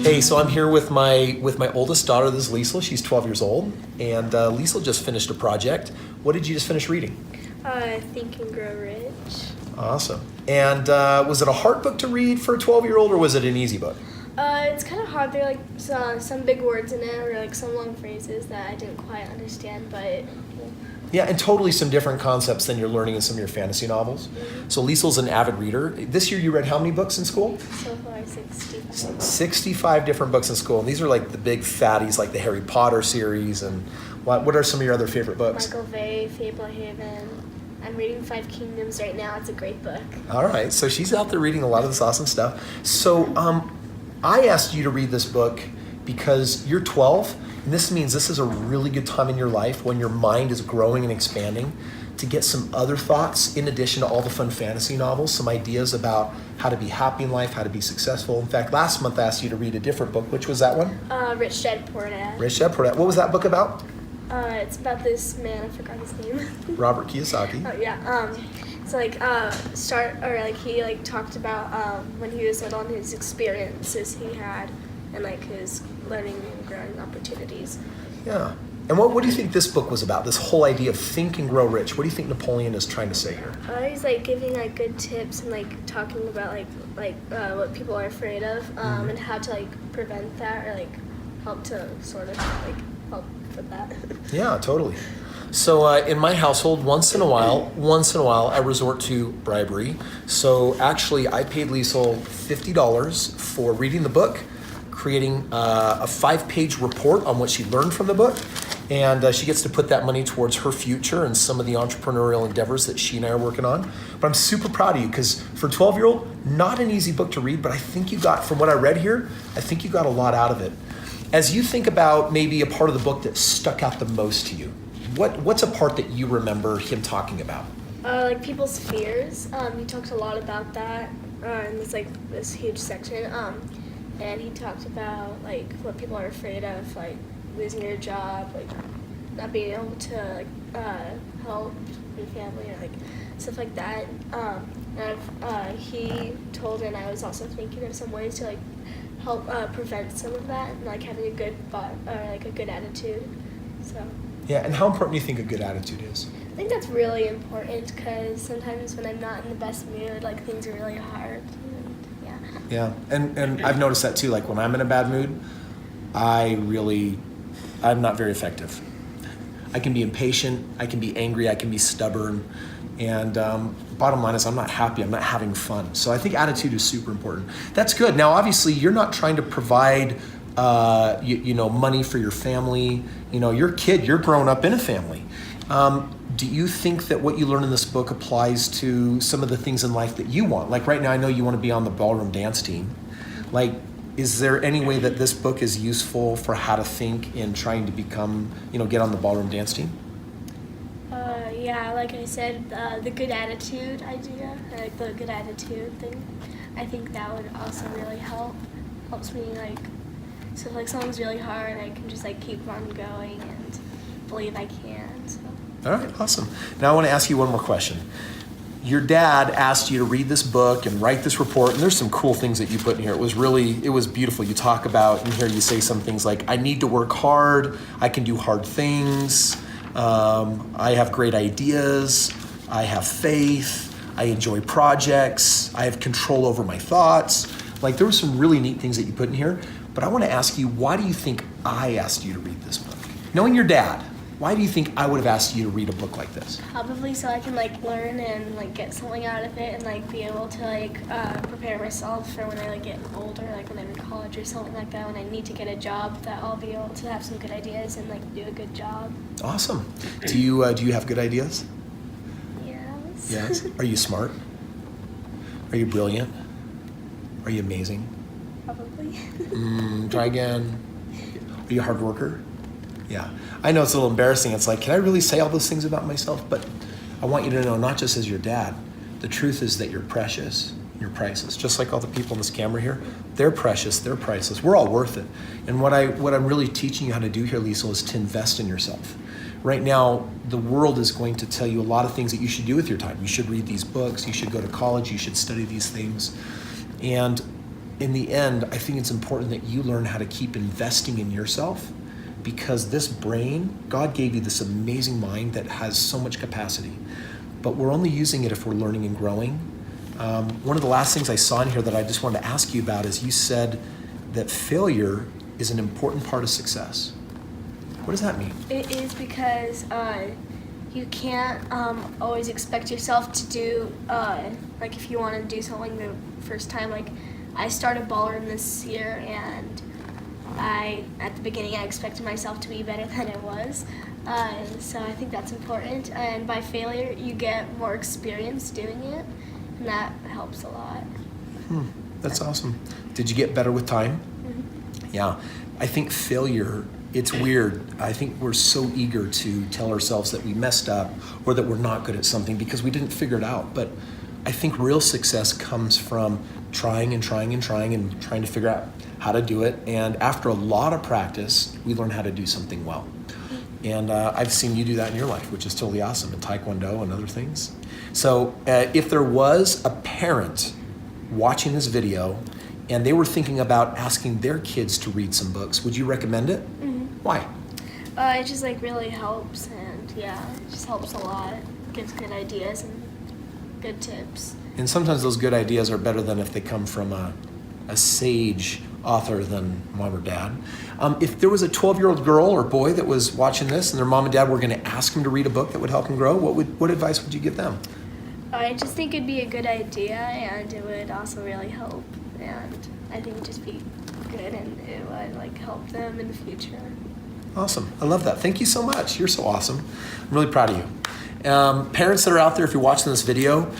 Hey, so I'm here with my oldest daughter. This is Liesel. She's 12 years old, and Liesel just finished a project. What did you just finish reading? Think and Grow Rich. Awesome. And was it a hard book to read for a 12-year-old, or was it an easy book? It's kind of hard. There are like some big words in it, or like some long phrases that I didn't quite understand, but. Yeah, and totally some different concepts than you're learning in some of your fantasy novels. Mm-hmm. So Liesel's an avid reader. This year you read how many books in school? So far, 65. 65 different books in school. And these are like the big fatties, like the Harry Potter series. And what are some of your other favorite books? Michael Vey, Fablehaven. I'm reading Five Kingdoms right now. It's a great book. All right, so she's out there reading a lot of this awesome stuff. So I asked you to read this book because you're 12, and this means this is a really good time in your life when your mind is growing and expanding to get some other thoughts in addition to all the fun fantasy novels, some ideas about how to be happy in life, how to be successful. In fact, last month I asked you to read a different book. Which was that one? Rich Dad Poor Dad. Rich Dad Poor Dad. What was that book about? It's about this man, I forgot his name. Robert Kiyosaki. Oh yeah. So he talked about when he was little and his experiences he had and like his learning and growing opportunities. Yeah. And what do you think this book was about? This whole idea of think and grow rich. What do you think Napoleon is trying to say here? He's like giving like good tips and like talking about what people are afraid of and how to like prevent that or like help to sort of like help with that. Yeah, totally. So in my household, once in a while, I resort to bribery. So actually, I paid Liesel $50 for reading the book, creating a 5-page report on what she learned from the book, and she gets to put that money towards her future and some of the entrepreneurial endeavors that she and I are working on. But I'm super proud of you because for a 12-year-old, not an easy book to read, but I think you got, from what I read here, I think you got a lot out of it. As you think about maybe a part of the book that stuck out the most to you, what's a part that you remember him talking about? Like people's fears. He talked a lot about that in this huge section. And he talked about like what people are afraid of, like losing your job, like not being able to help your family or like stuff like that. He told, and I was also thinking of some ways to like help prevent some of that, and like having a good a good attitude. So. Yeah, and how important do you think a good attitude is? I think that's really important because sometimes when I'm not in the best mood, like things are really hard. Yeah, and I've noticed that too. Like when I'm in a bad mood, I'm not very effective. I can be impatient, I can be angry, I can be stubborn, and bottom line is I'm not happy, I'm not having fun. So I think attitude is super important. That's good. Now, obviously, you're not trying to provide money for your family. You're a kid, you're growing up in a family. Do you think that what you learn in this book applies to some of the things in life that you want? Like right now, I know you want to be on the ballroom dance team. Like, is there any way that this book is useful for how to think in trying to become, get on the ballroom dance team? Yeah, like I said, the good attitude idea, like the good attitude thing, I think that would also really helps me so if something's really hard, I can just keep on going and believe I can. So. All right, awesome. Now I want to ask you one more question. Your dad asked you to read this book and write this report, and there's some cool things that you put in here. It was beautiful. You talk about, in here you say some things like, I need to work hard, I can do hard things, I have great ideas, I have faith, I enjoy projects, I have control over my thoughts. There were some really neat things that you put in here, but I want to ask you, why do you think I asked you to read this book? Knowing your dad, why do you think I would have asked you to read a book like this? Probably so I can learn and get something out of it and be able to prepare myself for when I get older, when I'm in college or something like that, when I need to get a job, that I'll be able to have some good ideas and do a good job. Awesome. Do you have good ideas? Yes. Yes. Are you smart? Are you brilliant? Are you amazing? Probably. Try again. Are you a hard worker? Yeah. I know it's a little embarrassing. It's can I really say all those things about myself? But I want you to know, not just as your dad, the truth is that you're precious, you're priceless. Just like all the people in this camera here, they're precious, they're priceless. We're all worth it. And what I'm really teaching you how to do here, Liesel, is to invest in yourself. Right now, the world is going to tell you a lot of things that you should do with your time. You should read these books, you should go to college, you should study these things. And in the end, I think it's important that you learn how to keep investing in yourself, because this brain, God gave you this amazing mind that has so much capacity, but we're only using it if we're learning and growing. One of the last things I saw in here that I just wanted to ask you about is you said that failure is an important part of success. What does that mean? It is because you can't always expect yourself to do, like if you want to do something the first time, like I started ballroom this year, and at the beginning I expected myself to be better than I was. So I think that's important, and by failure you get more experience doing it, and that helps a lot. That's awesome. Did you get better with time? Mm-hmm. Yeah, I think failure, it's weird. I think we're so eager to tell ourselves that we messed up or that we're not good at something because we didn't figure it out. But I think real success comes from trying and trying and trying and trying to figure out how to do it. And after a lot of practice, we learn how to do something well. And I've seen you do that in your life, which is totally awesome, in Taekwondo and other things. So if there was a parent watching this video and they were thinking about asking their kids to read some books, would you recommend it? Mm-hmm. Why? It just like really helps, and yeah, it just helps a lot. Gives good ideas and good tips. And sometimes those good ideas are better than if they come from a sage author than mom or dad. If there was a 12-year-old girl or boy that was watching this and their mom and dad were going to ask them to read a book that would help them grow, what advice would you give them? I just think it'd be a good idea, and it would also really help, and I think it'd just be good, and it would like help them in the future. Awesome. I love that. Thank you so much. You're so awesome. I'm really proud of you. Parents that are out there, if you're watching this video,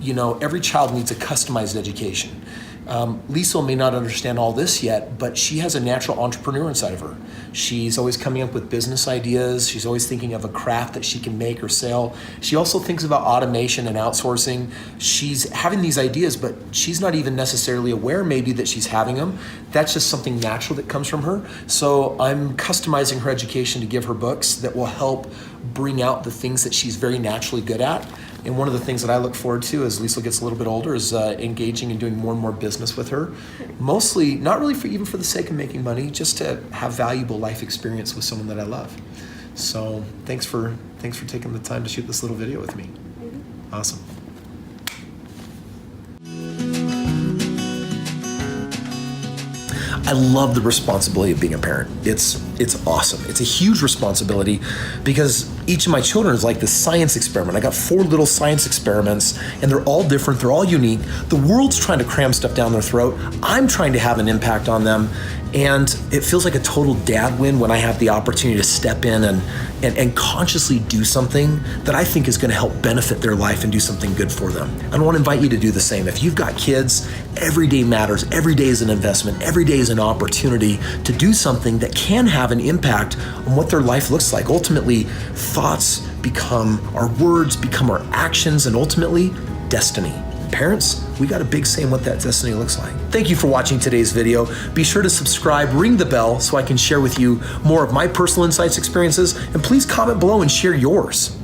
you know, every child needs a customized education. Liesel may not understand all this yet, but she has a natural entrepreneur inside of her. She's always coming up with business ideas. She's always thinking of a craft that she can make or sell. She also thinks about automation and outsourcing. She's having these ideas, but she's not even necessarily aware maybe that she's having them. That's just something natural that comes from her. So I'm customizing her education to give her books that will help bring out the things that she's very naturally good at. And one of the things that I look forward to as Liesel gets a little bit older is engaging and doing more and more business with her. Mostly, not really even for the sake of making money, just to have valuable life experience with someone that I love. So thanks for taking the time to shoot this little video with me. Mm-hmm. Awesome. I love the responsibility of being a parent. It's awesome. It's a huge responsibility because each of my children is like this science experiment. I got 4 little science experiments and they're all different. They're all unique. The world's trying to cram stuff down their throat. I'm trying to have an impact on them. And it feels like a total dad win when I have the opportunity to step in and consciously do something that I think is going to help benefit their life and do something good for them. And I want to invite you to do the same. If you've got kids, every day matters. Every day is an investment. Every day is an opportunity to do something that can have an impact on what their life looks like. Ultimately, thoughts become our words, become our actions, and ultimately, destiny. Parents, we got a big say in what that destiny looks like. Thank you for watching today's video. Be sure to subscribe, ring the bell so I can share with you more of my personal insights, experiences, and please comment below and share yours.